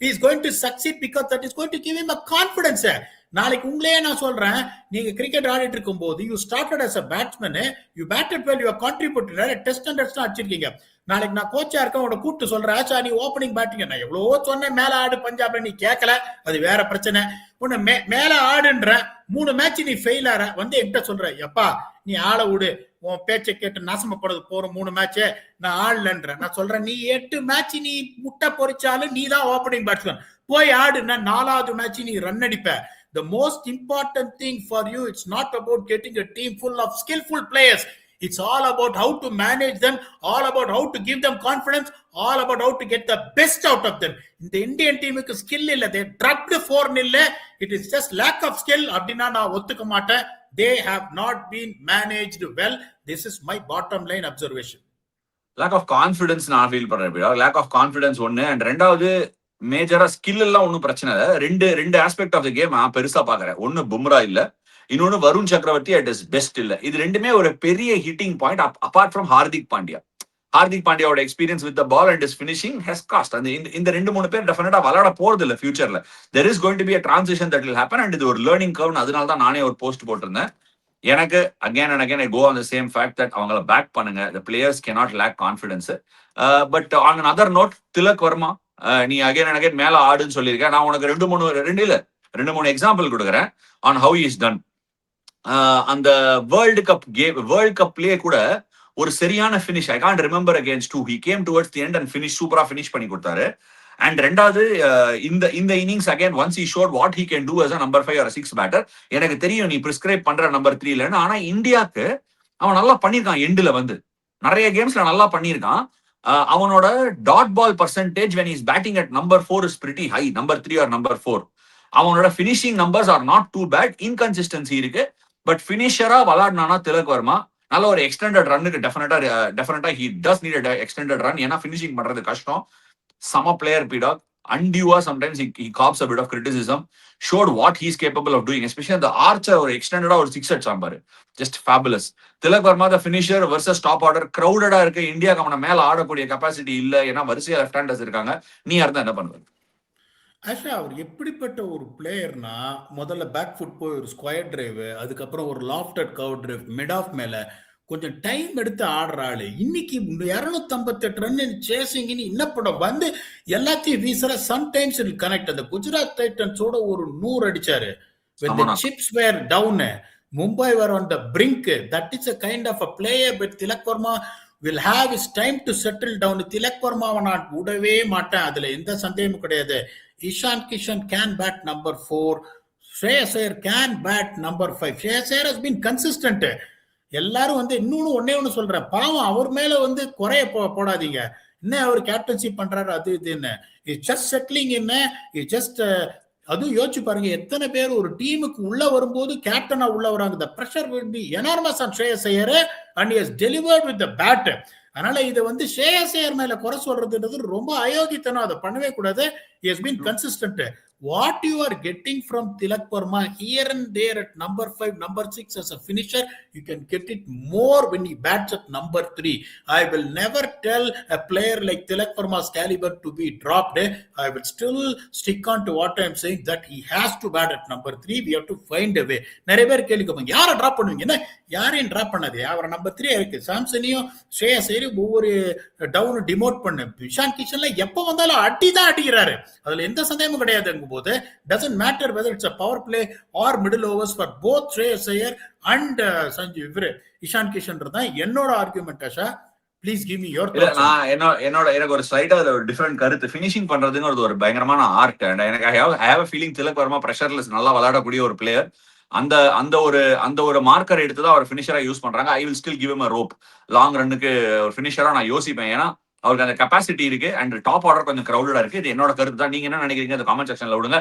he is going to succeed because that is going to give him a confidence. நாளைக்கு உங்களையே நான் சொல்றேன், நீங்க கிரிக்கெட் ஆடிட்டு இருக்கும் போது you started as a batsman, you batted well, you contributed, test and test அடிச்சிருக்கீங்க. நாளைக்கு நான் கோச்சா இருக்கேன், உன கூப்பிட்டு சொல்றேன், ஆச்சா நீ ஓப்பனிங் பேட்டிங், நான் எவ்வளவோ சொன்னேன் மேல ஆடு பஞ்சாப்ல, நீ கேட்கல, அது வேற பிரச்சனை. உன்னை மேல ஆடுன்ற 3 மேட்ச் நீ ஃபெயில் ஆற வந்து என்கிட்ட சொல்ற, எப்பா நீ ஆள விடு, உன் பேச்சை கேட்டு நாசமப்படுறது போற 3 மேட்ச் நான் ஆடலன்ற. நான் சொல்றேன், நீ 8 மேட்ச் நீ முட்டை பொறிச்சாலும் நீ தான் ஓப்பனிங் பேட்ஸ்மேன், போய் ஆடுனா 4வது மேட்ச் நீ ரன் அடிப்ப. The most important thing for you, it's not about getting a team full of skillful players. It's all about how to manage them, all about how to give them confidence, all about how to get the best out of them. In the Indian team க்கு skill இல்ல, they drugged 4-0. It is just lack of skill. அப்படினா நான் ஒத்துக்க மாட்டேன். They have not been managed well. This is my bottom line observation. Lack of confidence நான் ஃபீல் பண்றேன். லேக் ஆஃப் கான்ஃபிடன்ஸ் ஒன்னு, அண்ட் ரெண்டாவது மேஜரா ஸ்கில் எல்லாம் ஒன்னும் பிரச்சனை இல்லை. ரெண்டு ஆஸ்பெக்ட் ஆஃப் த கேம் நான் பெருசா பாக்குறேன். ஒன்னு பும்ரா இல்ல, இன்னொன்னு வருண் சக்கரவர்த்தி அட் இஸ் பெஸ்ட் இல்ல. இது ரெண்டுமே ஒரு பெரிய hitting point apart from Hardik Pandya. Hardik பாண்டியாவோட experience with the ball and is finishing has cost. இந்த 2-3 பேர் டெஃபினட்டா விளையாட போறது இல்ல ஃபியூச்சர்ல. There is going to be a transition that will happen, and இது ஒரு லேர்னிங் கர்வ். அதனால தான் நானே ஒரு போஸ்ட் போட்டிருந்தேன். எனக்கு again and again I go on the same fact that அவங்கள பேக் பண்ணுங்க. The players cannot lack confidence. But on another note, Tilak Varma, நீ again and again மேல ஆடுன்னு சொல்லியிருக்க. நான் உனக்கு 2-3 எக்ஸாம்பிள் கொடுக்குறேன் on how he is done. அந்த வேர்ல்ட் கப்லயே கூட ஒரு சரியான finish, I can't remember against who, he came towards the end and finish, சூப்பரா ஃபினிஷ் பண்ணி கொடுத்தாரு. அண்ட் ரெண்டாவது இந்த innings again once he showed what he can do as a number 5 or 6 batter. எனக்கு தெரியும் நீ பிரிஸ்கிரைப் பண்ற நம்பர் 3 இல்லன்னு, ஆனா இந்தியாவுக்கு அவன் நல்லா பண்ணிருக்கான். எண்டுல வந்து நிறைய கேம்ஸ்ல நல்லா பண்ணிருக்கான். அவனோட dot ball percentage when he's batting at number 4 is pretty high, number 3 or number 4. அவனோட finishing numbers are not too bad. Inconsistency இருக்கு, பட் ஃபினிஷரா விளையாடினானா திலக் வர்மா நல்ல ஒரு எக்ஸ்டெண்டட் ரன்னுக்கு டெஃபினட்டா he does need a extended run. ஏன்னா ஃபினிஷிங் பண்றது கஷ்டம். சம player பீடாக், undue sometimes he cops a bit of criticism, showed what he is capable of doing, especially the archer ஒரு எக்ஸ்டெண்டடா ஒரு 6 அடிச்சான் பாரு, just fabulous. Tilak Verma the finisher versus top order, crowded-ஆ இருக்கு. இந்தியாக்கு அவன மேல ஆடக்கூடிய கெபாசிட்டி இல்ல, ஏன்னா வரிசையா லெஃப்ட் ஹேண்டர்ஸ் இருக்காங்க. நீ யார் தான் என்ன பண்ணுவ? ஆக்சுவலா அவர் எப்படிப்பட்ட ஒரு பிளேயர்னா, முதல்ல பேக் ஃபுட் போய் ஒரு ஸ்கொயர் டிரைவ், அதுக்கப்புறம் ஒரு lofted cover drive, mid off மேல கொஞ்சம் டைம் எடுத்து ஆடுற ஆளு. இன்னைக்கு 258 ரன் சேசிங் இன்னப்பட வந்து எல்லாத்தையும் வீசுற. Sometimes it connect. அந்த குஜராத் டைட்டன்ஸோட ஒரு 100 அடிச்சாரு. when the chips were down, Mumbai were on the brink. That is a kind of a player, but Tilak Varma will have his time to settle down. Tilak Varma நான் விடவே மாட்டேன், அதுல எந்த சந்தேகமும் கிடையாது. Ishan Kishan can bat number 4. Shreyas Iyer can bat number 5. Shreyas Iyer has been consistent. எல்லாரும் வந்து இன்னொன்னு ஒண்ணு சொல்றேன், பாவம் அவர் மேல வந்து குறைய போடாதீங்க. என்ன அவர் கேப்டன்சி பண்றாரு அது இதுன்னு, ஜஸ்ட் செட்டிலிங் என்ன, ஜஸ்ட் அதுவும் யோசிச்சு பாருங்க, எத்தனை பேர் ஒரு டீமுக்கு உள்ள வரும்போது கேப்டனா உள்ள வராங்க. the pressure will be enormous on Shreyas Iyer and he has delivered with the bat. அதனால இதை வந்து Shreyas Iyer மேல குறை சொல்றதுன்றது ரொம்ப அயோக்கியத்தனம், அதை பண்ணவே கூடாது. he has been consistent. What you are getting from Tilak Varma here and there at number 5, number 6 as a finisher, you can get it more when he bats at number 3. I will never tell a player like Tilak Varma's caliber to be dropped. I will still stick on to what I am saying, that he has to bat at number 3. We have to find a way. நிறைய பேர் கேள்விக்கோங்க, யாரை டிராப் பண்ணுவீங்க? என்ன யாரையும் டிராப் பண்ணாது, அவர் நம்பர் 3 இருக்கு. சாம்சனையும் Shreyas Iyer ஒவ்வொரு டவுன் டிமோட் பண்ணு. இஷான் கிஷன்ல எப்ப வந்தாலும் அடிதான் அடிக்கிறாரு, அதுல எந்த சந்தேகமும் கிடையாது. போது doesn't matter whether it's a power play or middle overs for both Shreyas Iyer and Ishan Kishan. தான் என்னோட argument. Asha, please give me your thoughts. எனக்கு ஒரு ஸ்லைட்டா ஒரு டிஃபரெண்ட் கருத்து. ஃபினிஷிங் பண்றதுங்கிறது ஒரு பயங்கரமான ஆர்ட். எனக்கு I have a feeling Tilak Varma pressureless நல்லா விளையாடக்கூடிய ஒரு பிளேயர். அந்த ஒரு மார்க்கர் எடுத்து தான் அவர் ஃபினிஷரா யூஸ் பண்றாங்க. I will still give him a rope. Long ரன்னுக்கு ஒரு ஃபினிஷரா நான் யோசிப்பேன், ஏன்னா அவருக்கு அந்த கெபாசிட்டி இருக்கு. அண்ட் டாப் ஆர்டர் கொஞ்சம் கிரௌடடா இருக்கு. இது என்னோட கருத்து தான். நீங்க என்ன நினைக்கிறீங்க? அந்த காமெண்ட் செக்ஷன்ல விடுங்க.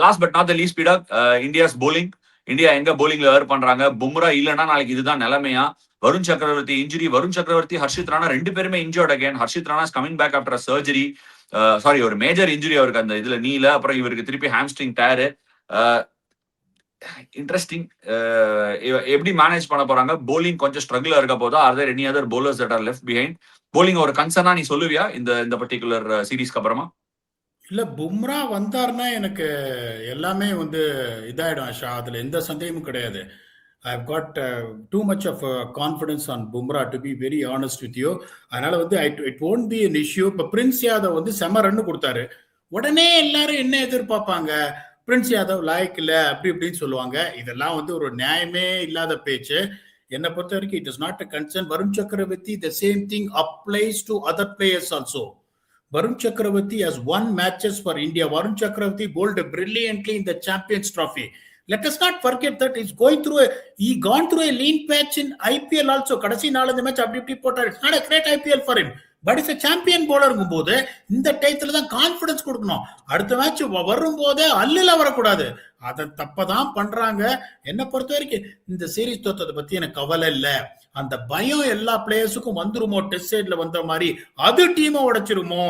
Last but not the least, பீடாக், இந்தியாஸ் bowling. இந்தியா எங்க போலிங்ல ஏர் பண்றாங்க. பும்ரா இல்லைன்னா நாளைக்கு இதுதான் நிலைமையா. வருண் சக்கரவர்த்தி இன்ஜுரி, வருண் சக்கரவர்த்தி, ஹர்ஷித் ராணா 2 பேருமே injured again. Harshit Rana is coming back after surgery. Sorry, ஒரு மேஜர் இன்ஜுரி அவருக்கு அந்த இதுல நீல. அப்புறம் இவருக்கு திருப்பி ஹாம்ஸ்ட்ரிங் டயரு. இன்ட்ரெஸ்டிங். எப்படி மேனேஜ் பண்ண போறாங்க? போலிங் கொஞ்சம் ஸ்ட்ரகிளா இருக்க போதா? R there any other bowlers that are left behind? Polling ஒரு கன்சர்னா நீ சொல்லுவியா இந்த பர்டிகுலர் சீரீஸ்க்கு அப்புறமா? இல்ல பும்ரா வந்தாருன்னா எனக்கு எல்லாமே வந்து இதாயிடும் ஆஷா. அதுல எந்த சந்தேகமும் கிடையாது. I've got too much of confidence on Bumrah to be very honest with you. அதனால வந்து it won't be an issue. இப்போ பிரின்ஸ் யாதவ் வந்து செம ரன் கொடுத்தாரு. உடனே எல்லாரும் என்ன எதிர்பார்ப்பாங்க? பிரின்ஸ் யாதவ் லாய்க்கு இல்லை அப்படி இப்படின்னு சொல்லுவாங்க. இதெல்லாம் வந்து ஒரு நியாயமே இல்லாத பேச்சு. என்னை பொறுத்த வரைக்கும் it is not a concern. Varun சக்கரவர்த்தி the same thing applies to other players also. Varun Chakravarti has won matches for India. Varun Chakravarti bowled brilliantly in the Champions Trophy. Let us not forget that he's gone through a lean patch in IPL also. கடைசி 4 மேட்ச் அப்படி இப்படி போட்டார். It's not a great IPL for him. But is a champion bowlerங்கும் போது இந்த டைத்துல தான் கான்பிடன்ஸ் கொடுக்கணும். அடுத்த மேட்ச் வரும்போதே அல்லல வரக்கூடாது. அதை தப்பதான் பண்றாங்க. என்னை பொறுத்த வரைக்கும் இந்த சீரீஸ் தோத்ததை பத்தி எனக்கு கவலை இல்லை. அந்த பயம் எல்லா பிளேயர்ஸுக்கும் வந்துருமோ, டெஸ்ட் சைட்ல வந்த மாதிரி அது டீமை உடைச்சிருமோ,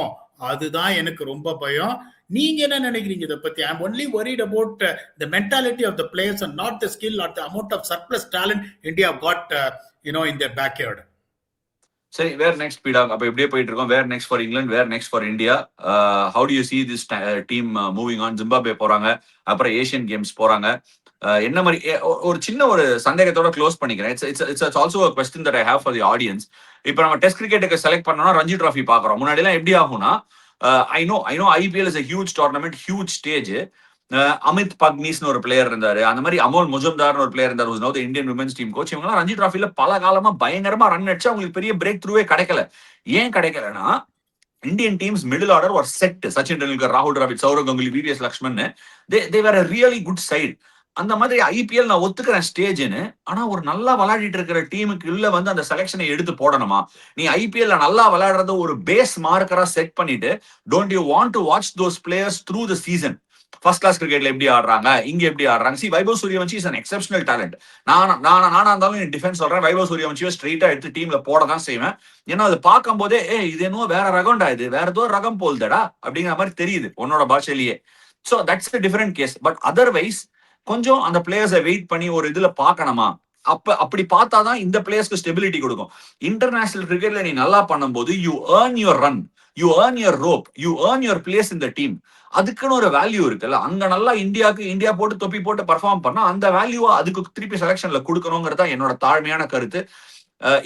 அதுதான் எனக்கு ரொம்ப பயம். நீங்க என்ன நினைக்கிறீங்க இதை பத்தி? I am only worried about the mentality of the players and not the skill or the amount of surplus talent India got in their backyard. சரி, வேர் நெக்ஸ்ட் பீடா? அப்ப இப்படியே போயிட்டு இருக்கோம். Where next for England, where next for India? How do you see this team moving on? Zimbabwe போறாங்க, அப்புறம் ஏசியன் கேம்ஸ் போறாங்க. என்ன மாதிரி ஒரு சின்ன ஒரு சந்தேகத்தோட க்ளோஸ் பண்ணிக்கிறேன். It's also a question that I have for the audience. இப்போ நம்ம டெஸ்ட் கிரிக்கெட்டுக்கு செலக்ட் பண்ணோம்னா ரஞ்சி டிராஃபி பாக்குறோம். முன்னாடி எல்லாம் எப்படி ஆகும்னா, ஐ நோ IPL இஸ் a huge tournament, huge stage. Amit பக்னீஸ்னு ஒரு பிளேயர் இருந்தாரு. அந்த மாதிரி அமோல் முஜும்தார்னு ஒரு பிளேயர் இருந்தார். நோ தி இந்தியன் விமென்ஸ் டீம் கோச். இவங்க ரஞ்சி டிராஃபில பல காலமா பயங்கரமா ரன் அடிச்சு அவங்களுக்கு பெரிய பிரேக் த்ரூவே கிடைக்கல. ஏன் கிடைக்கலன்னா, இந்தியன் டீம்ஸ் மிடில் ஆர்டர் ஒரு செட். சச்சின் டெண்டுல்கர், ராகுல் Dravid, Saurav Ganguly, VVS Lakshman, they where a really good side. அந்த மாதிரி IPL நான் ஒத்துக்கிறேன் ஸ்டேஜ்னு. ஆனா ஒரு நல்லா விளையாடிட்டு இருக்கிற டீமுக்கு உள்ள வந்து அந்த செலக்ஷனை எடுத்து போடணுமா? நீ IPL நல்லா விளையாடுறத ஒரு பேஸ் மார்க்கரா செட் பண்ணிட்டு, don't you want to watch those players through the season? First class கிரிக்கெட்ல எப்படி ஆடுறாங்க, இங்க எப்படி ஆடுறாங்க? See, Vaibhav Suryavanshi is an exceptional talent. நானா இருந்தாலும் டிஃபென்ஸ் சொல்றேன், வைபவ் சூரியவன்ஷியை ஸ்ட்ரெயிட்டா எடுத்து டீம்ல போட தான் செய்வேன். ஏன்னா அது பார்க்கும் போதே இது என்னவோ வேற ரகம்டா, இது வேற ஏதோ ரகம் போல்தடா அப்படிங்கிற மாதிரி தெரியுது உன்னோட பாஷையிலேயே. So that's a different case. But otherwise கொஞ்சம் அந்த பிளேயர்ஸை வெயிட் பண்ணி ஒரு இதுல பார்க்கணுமா? அப்படி பார்த்தாதான் இந்த பிளேயர்ஸ்க்கு ஸ்டெபிலிட்டி கொடுக்கும். இன்டர்நேஷனல் கிரிக்கெட்ல நீ நல்லா பண்ணும்போது you earn your run, you earn your rope, you earn your place in the team. அதுக்குன்னு ஒரு வேல்யூ இருக்குல்ல. அங்க நல்லா இந்தியா போட்டு தொப்பி போட்டு பர்ஃபார்ம் பண்ணா அந்த வேல்யூவை அதுக்கு திருப்பி செலக்ஷன்ல கொடுக்கணுங்கிறதா என்னோட தாழ்மையான கருத்து.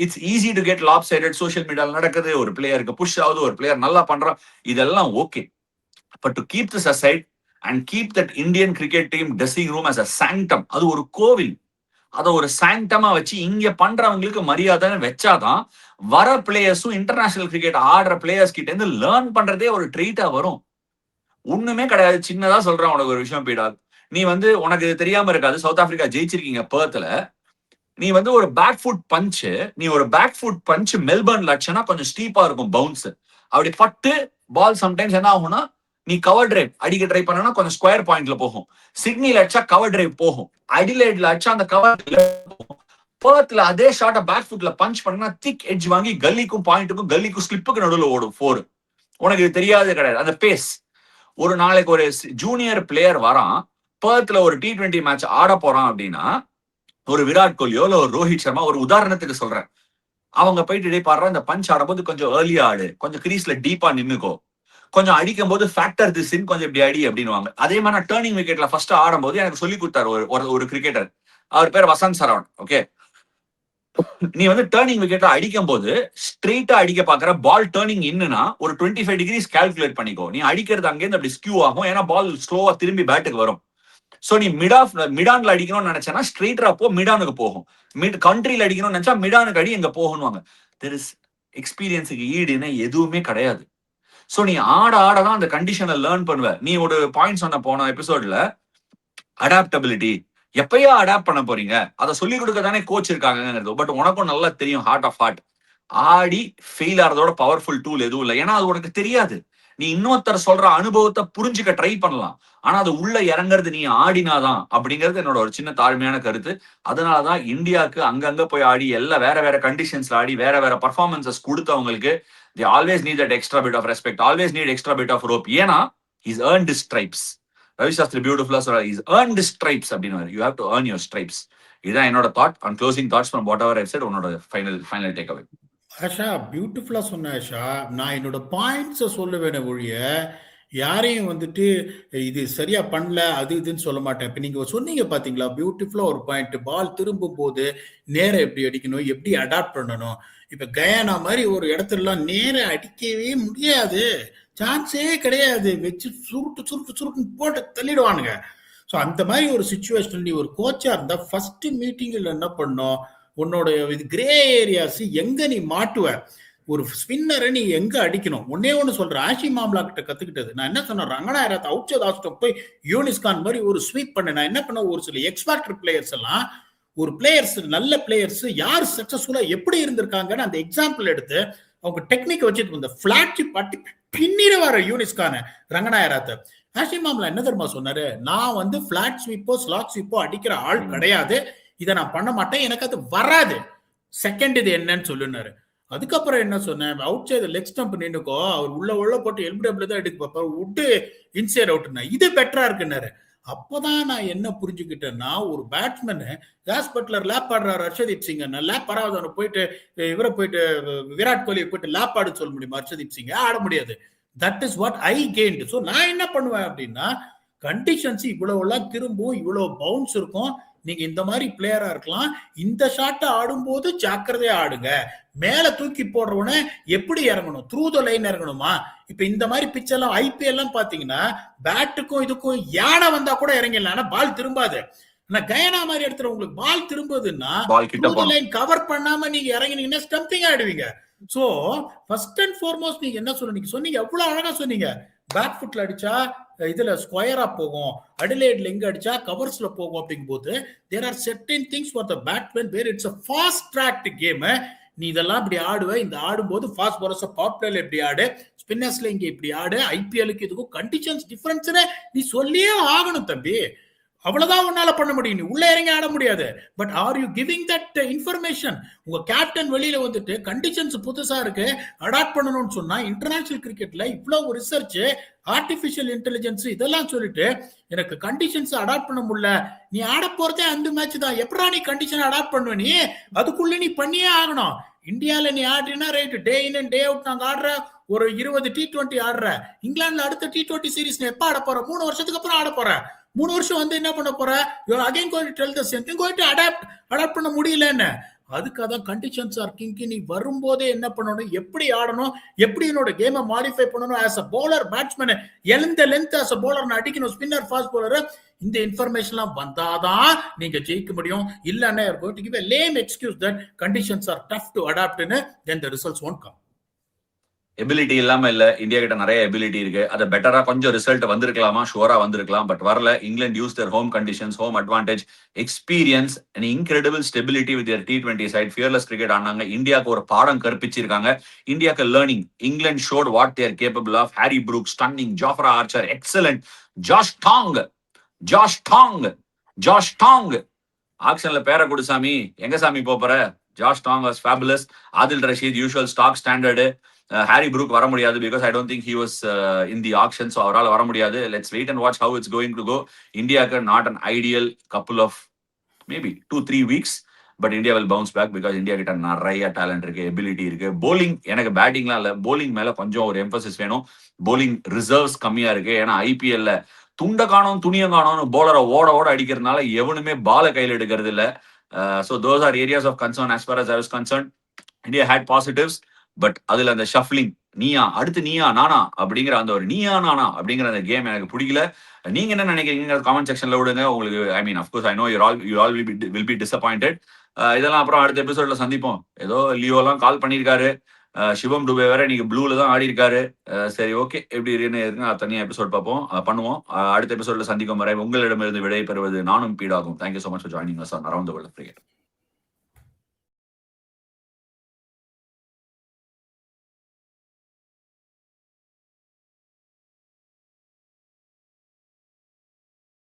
It's easy to get lopsided. Social மீடியால நடக்குது, ஒரு பிளேயருக்கு புஷ் ஆகுது, ஒரு பிளேயர் நல்லா பண்றான், இதெல்லாம் okay. But to keep this aside and keep that Indian cricket team dressing room as a sanctum, அது ஒரு கோவில், அதை ஒரு சாங்டமா வச்சு இங்க பண்றவங்களுக்கு மரியாதைன்னு வச்சாதான் வர பிளேயர்ஸும் இன்டர்நேஷனல் கிரிக்கெட் ஆடுற பிளேயர்ஸ் கிட்ட இருந்து லேர்ன் பண்றதே ஒரு ட்ரீட்டா வரும். ஒண்ணுமே கிடையாது. சின்னதா சொல்றேன் உனக்கு ஒரு விஷயம் பீடா. நீ வந்து உனக்கு தெரியாம இருக்காது, சவுத் ஆப்பிரிக்கா ஜெயிச்சிருக்கீங்க பெர்த்ல. நீ வந்து ஒரு பேக் ஃபுட் பஞ்ச் மெல்பர்ன்ல அடிச்சனா கொஞ்சம் ஸ்டீப்பா இருக்கும் பவுன்ஸ். அப்படி பட்டு பால் சம்டைம்ஸ் என்ன ஆகும்னா, நீ கவர் டிரைவ் அடிக்க ட்ரை பண்ணனா கொஞ்சம் ஸ்கொயர் பாயிண்ட்ல போகும். சிட்னில அடிச்சா கவர் டிரைவ் போகும். அடிலைட்ல அடிச்சா அந்த கவர் போகும். பெர்த்ல அதே ஷாட்டை பேக் ஃபுட்ல பஞ்ச் பண்ணா திக் எட்ஜ் வாங்கி கல்லிக்கும் பாயிண்ட்டுக்கும் கல்லிக்கும் ஸ்லிப்புக்கு நடுவில் ஓடும் 4. உனக்கு இது தெரியாது கிடையாது அந்த பேஸ். ஒரு நாளைக்கு ஒரு ஜூனியர் பிளேயர் வரான், பெர்த்ல ஒரு T20 மேட்ச் ஆட போறான் அப்படின்னா, ஒரு விராட் கோலியோ இல்ல ஒரு ரோஹித் சர்மா, ஒரு உதாரணத்துக்கு சொல்றேன், அவங்க போயிட்டு பாடுற இந்த பஞ்ச் ஆடும்போது கொஞ்சம் ஏர்லியா ஆடு, கொஞ்சம் கிரீஸ்ல டீப்பா நின்னுக்கோ, கொஞ்சம் அடிக்கும் போது ஃபேக்டர் திஸ் இன், கொஞ்சம் இப்படி அடி அப்படின்னுவாங்க. அதே மாதிரி நான் டர்னிங் விக்கெட்ல ஃபர்ஸ்ட் ஆடும்போது எனக்கு சொல்லி கொடுத்தாரு ஒரு கிரிக்கெட்டர், அவர் பேர் வசந்த் சரவண். ஓகே, நீ வந்து டர்னிங் விக்கெட்ல அடிக்கும் போது ஸ்ட்ரெயிட்டா அடிக்க பாக்குற, பால் டர்னிங் இன்னுனா ஒரு 25 டிகிரிஸ் கால்குலேட் பண்ணிக்கோ. நீ அடிக்கிறது அங்கேருந்து அப்படி ஸ்கியூ ஆகும், ஏன்னா பால் ஸ்லோவா திரும்பி பேட்டுக்கு வரும். சோ நீ மிடான்ல அடிக்கணும்னு நினைச்சேன்னா ஸ்ட்ரெயிட்டா போ, மிடானுக்கு போகும். கண்ட்ரில அடிக்கணும்னு நினைச்சா மிடானுக்கு அடி, எங்க போகணுவாங்க. தெர் இஸ் எக்ஸ்பீரியன்ஸுக்கு ஈடுன்னு எதுவுமே கிடையாது. சோ நீ ஆடதான் அந்த கண்டிஷனை லேர்ன் பண்ணுவ. நீ ஒரு பாயிண்ட் சொன்ன போன எபிசோட்ல, அடாப்டபிலிட்டி. எப்பயா அடாப்ட் பண்ண போறீங்க? அதை சொல்லிக் கொடுக்க தானே கோச் இருக்காங்கிறது. பட் உனக்கும் நல்லா தெரியும், heart of heart Aadi fail ஆறதோட powerful tool எதுவும் இல்லை. ஏன்னா அது உனக்கு தெரியாது. நீ இன்னொருத்தர் சொல்ற அனுபவத்தை புரிஞ்சுக்க ட்ரை பண்ணலாம். ஆனா அது உள்ள இறங்குறது நீ ஆடினாதான் அப்படிங்கிறது என்னோட ஒரு சின்ன தாழ்மையான கருத்து. அதனாலதான் இந்தியாவுக்கு அங்கங்க போய் ஆடி எல்லாம் வேற வேற கண்டிஷன்ஸ்ல ஆடி வேற வேற performances கொடுத்தவங்களுக்கு they always need that extra bit of respect, always need extra bit of rope. ஏன்னா he's earned his stripes. Ravi Shastri பியூட்டிஃபுல்லா சொல்றாரு, he's earned his stripes அப்படின்னு. you have to earn your stripes. இதுதான் என்னோட thought on closing thoughts from what ever I set. உன்னோட ஃபைனல் டேக் அவே. ஆஷா, பியூட்டிஃபுல்லா சொன்ன ஆஷா. நான் என்னோட பாயிண்ட்ஸை சொல்லுவேனே ஒழிய யாரையும் வந்துட்டு இது சரியா பண்ணல அது இதுன்னு சொல்ல மாட்டேன். இப்ப நீங்க சொன்னீங்க பாத்தீங்களா, பியூட்டிஃபுல்லா ஒரு பாயிண்ட். பால் திரும்பும் போது நேரம் எப்படி அடிக்கணும், எப்படி அடாப்ட் பண்ணணும். இப்ப கயானா மாதிரி ஒரு இடத்துலலாம் நேரம் அடிக்கவே முடியாது, சான்ஸே கிடையாது. வச்சு சுருட்டு சுருட்டு சுருட்டுன்னு போட்டு தள்ளிடுவானுங்க. ஸோ அந்த மாதிரி ஒரு சுச்சுவேஷன் நீ ஒரு கோச்சா இருந்தா ஃபர்ஸ்ட் மீட்டிங்ல என்ன பண்ணும், உன்னோட இது கிரே ஏரியாஸ் எங்க நீ மாட்டுவ, ஒரு ஸ்பின்னரை நீ எங்க அடிக்கணும். ஒன்னே ஒண்ணு சொல்றேன், ஆஷி மாம்லா கிட்ட கத்துக்கிட்டது. நான் என்ன சொன்னேன், ரங்கநாயரத்தை அவுட் சைட் ஆஸ்டம் போய் யூனிஸ்கான் மாதிரி ஒரு ஸ்வீப் பண்ண. நான் என்ன பண்ண, ஒரு சில எக்ஸ்பேக்டர் பிளேயர்ஸ் எல்லாம், ஒரு பிளேயர்ஸ் நல்ல பிளேயர்ஸ் யார் சக்சஸ்ஃபுல்லா எப்படி இருந்திருக்காங்கன்னு அந்த எக்ஸாம்பிள் எடுத்து அவங்க டெக்னிக் வச்சுட்டு இந்த பிளாட் சிப் பட்டி பின்னிட வர யூனிஸ்கான ரங்கநாயராத்த. ஆஷி மாம்லா என்ன தெரியுமா சொன்னாரு, நான் வந்து பிளாட் ஸ்வீப்போ ஸ்லாக் ஸ்வீப்போ அடிக்கிற ஆள் கிடையாது, இதை நான் பண்ண மாட்டேன், எனக்கு அது வராது. செகண்ட் இது என்னன்னு சொல்லுனாரு. அதுக்கப்புறம் என்ன சொன்னேன், அவுட் சைடு லெக் ஸ்டம்ப் நின்னுக்கோ, அவர் உள்ள போட்டு எல்பிடபிள்யூ தான் எடுக்க பார்ப்பாரு, விட்டு இன்சைட் அவுட்னா இது பெட்டரா இருக்குன்னாரு. அப்போதான் நான் என்ன புரிஞ்சுக்கிட்டேன்னா, ஒரு பேட்ஸ்மேன் ஜாஸ் பட்லர் லேப் ஆடுறாரு, ஹர்ஷதீப் சிங் லேப் ஆடாதவனை போயிட்டு இவரை போயிட்டு விராட் கோலி போயிட்டு லேப் ஆடு சொல்ல முடியுமா? ஹர்ஷதீப் சிங் ஆட முடியாது. That is what I gained. So நான் என்ன பண்ணுவேன் அப்படின்னா, கண்டிஷன்ஸ் இவ்வளவு எல்லாம் திரும்பும், இவ்வளவு பவுன்ஸ் இருக்கும், நீங்க இந்த மாதிரி பிளேயரா இருக்கலாம், இந்த ஷாட்டை ஆடும்போது ஜாக்கிரதையா ஆடுங்க, மேல தூக்கி போடுறவன எப்படி இறங்கணும், த்ரூ த லைன் இறங்கணுமா. இப்ப இந்த மாதிரி பிச் எல்லாம் ஐபிஎல் எல்லாம் பாத்தீங்கன்னா பேட்டுக்கும் இதுக்கும் யானை வந்தா கூட இறங்கிடலாம், ஆனா பால் திரும்பாது. ஆனா கயானா மாதிரி இடத்துல உங்களுக்கு பால் திரும்புதுன்னா த்ரூ த லைன் கவர் பண்ணாம நீங்க இறங்கினீங்கன்னா ஸ்டம்பிங் ஆயிடுவீங்க. சோ ஃபர்ஸ்ட் அண்ட் ஃபார்மோஸ்ட் நீங்க என்ன சொல்லுங்க, சொன்னீங்க எவ்வளவு அழகா சொன்னீங்க, பேக் ஃபுட்ல அடிச்சா இதுல ஸ்கொயரா போகும், அடிலேட்ல எங்க அடிச்சா கவர்ஸ்ல போகும். அப்படிங்கும் போது there are certain things for the batsman where it's a fast tracked game. நீ இதெல்லாம் இப்படி ஆடுவ, இந்த ஆடும்போது ஃபாஸ்ட் பாலர்ஸ் பவர் பிளேல இப்படி ஆடு, ஸ்பின்னர்ஸ்ல இங்க இப்படி ஆடு, ஐபிஎலுக்கு இதுக்கும் கண்டிஷன்ஸ் டிஃபரன்ஸ்னு நீ சொல்லியே ஆகணும் தம்பி. அவ்வளவுதான் உன்னால பண்ண முடியும், நீ உள்ள இறங்கி ஆட முடியாது. But are you giving that information? உங்க கேப்டன் வெளியில வந்துட்டு கண்டிஷன்ஸ் புதுசா இருக்கு, அடாப்ட் பண்ணணும்னு சொன்னா, இன்டர்நேஷனல் கிரிக்கெட்ல இவ்வளவு ரிசர்ச், ஆர்டிபிஷியல் இன்டெலிஜென்ஸ் இதெல்லாம் சொல்லிட்டு எனக்கு கண்டிஷன்ஸ் அடாப்ட் பண்ண முடியல, நீ ஆட போறதே அந்த மேட்ச் தான், எப்படா நீ கண்டிஷன் அடாப்ட் பண்ணுவ? நீ அதுக்குள்ள நீ பண்ணியே ஆகணும். இந்தியால நீ ஆடுறீன்னா right, day in and day out நாங்க ஆடுற ஒரு 20 T20 ஆடுற, இங்கிலாந்துல அடுத்த T20 சீரீஸ் எப்ப ஆட போற, 3 வருஷத்துக்கு அப்புறம் ஆட போற, 3 வருஷம் வந்து என்ன பண்ண போற, you again going to tell the same thing, going to adapt பண்ண முடியலன்னு. அதுக்காக தான் கண்டிஷன்ஸ் ஆர் கிங். நீ வரும்போதே என்ன பண்ணணும், எப்படி ஆடணும், எப்படி என்னோட கேமை மாடிஃபை பண்ணணும், ஆஸ் அ பவுலர் பேட்ஸ்மேன் எந்த லென்த் ஆஸ் அ பவுலர் அடிக்கணும், ஸ்பின்னர் ஃபாஸ்ட் பவுலர், இந்த இன்ஃபர்மேஷன்லாம் வந்தாதான் நீங்க ஜெயிக்க முடியும். இல்லன்னா you are going to give a lame excuse that conditions are tough to adapt in, then the results won't come. Ability இல்லாம இல்ல, இந்தியா கிட்ட நிறைய எபிலிட்டி இருக்கு. அதை பெட்டரா கொஞ்சம் ரிசல்ட் வந்திருக்கலாமா, ஷுவரா வந்திருக்கலாம், பட் வரல. England use their home conditions, home advantage, experience and incredible stability with their T20 side, fearless cricket ஆனாங்க. இந்தியாவுக்கு ஒரு பாடம் கற்பிச்சிருக்காங்க. இந்தியாவுக்கு learning. England showed what they're capable of. Harry Brook stunning, Jofra Archer excellent, Josh Tongue ஆக்ஷன்ல பேர குடுசாமி, எங்க சாமி போற, Josh Tongue was fabulous. Adil Rashid usual stock standard. Harry Brook வர முடியாது because I don't think he was in the action, so அவரால் வர முடியாது. Let's wait and watch how it's going to go. இந்தியாவுக்கு not an ideal couple of maybe 2-3 weeks, but India will bounce back because India கிட்ட நிறைய டேலண்ட் இருக்கு, எபிலிட்டி இருக்கு. போலிங், எனக்கு பேட்டிங்லாம் இல்ல, போலிங் மேல கொஞ்சம் ஒரு எம்பசிஸ் வேணும். போலிங் ரிசர்வ்ஸ் கம்மியா இருக்கு. ஏன்னா ஐபிஎல்ல துண்ட காணும் துணிய காணும்னு போலரை ஓட அடிக்கிறதுனால எவனுமே பால கையில் எடுக்கிறது இல்ல. So those are areas of concern as far as I was concerned. India had positives, பட் அதுல அந்த ஷஃப்லிங், நீயா அடுத்து நீயா நானா அப்படிங்கிற அந்த ஒரு நீயா நானா அப்படிங்கிற அந்த கேம் எனக்கு பிடிக்கல. நீங்க என்ன நினைக்கிறீங்க காமெண்ட் செக்ஷன்ல விடுங்க. உங்களுக்கு I mean of course I know you all will be disappointed. இதெல்லாம் அப்புறம் அடுத்த எபிசோட்ல சந்திப்போம். ஏதோ லியோலாம் கால் பண்ணியிருக்காரு, சிவம் டுபே வேற இன்னைக்கு ப்ளூல தான் ஆடி இருக்காரு. சரி ஓகே, எப்படி இருக்குன்னு தனியா எபிசோட் பண்ணுவோம். அடுத்த எபிசோட்ல சந்திக்கும் வரை உங்களிடமிருந்து விடை பெறுவது நானும் பீடாகும். Thank you so much for joining us on Around the World of Cricket.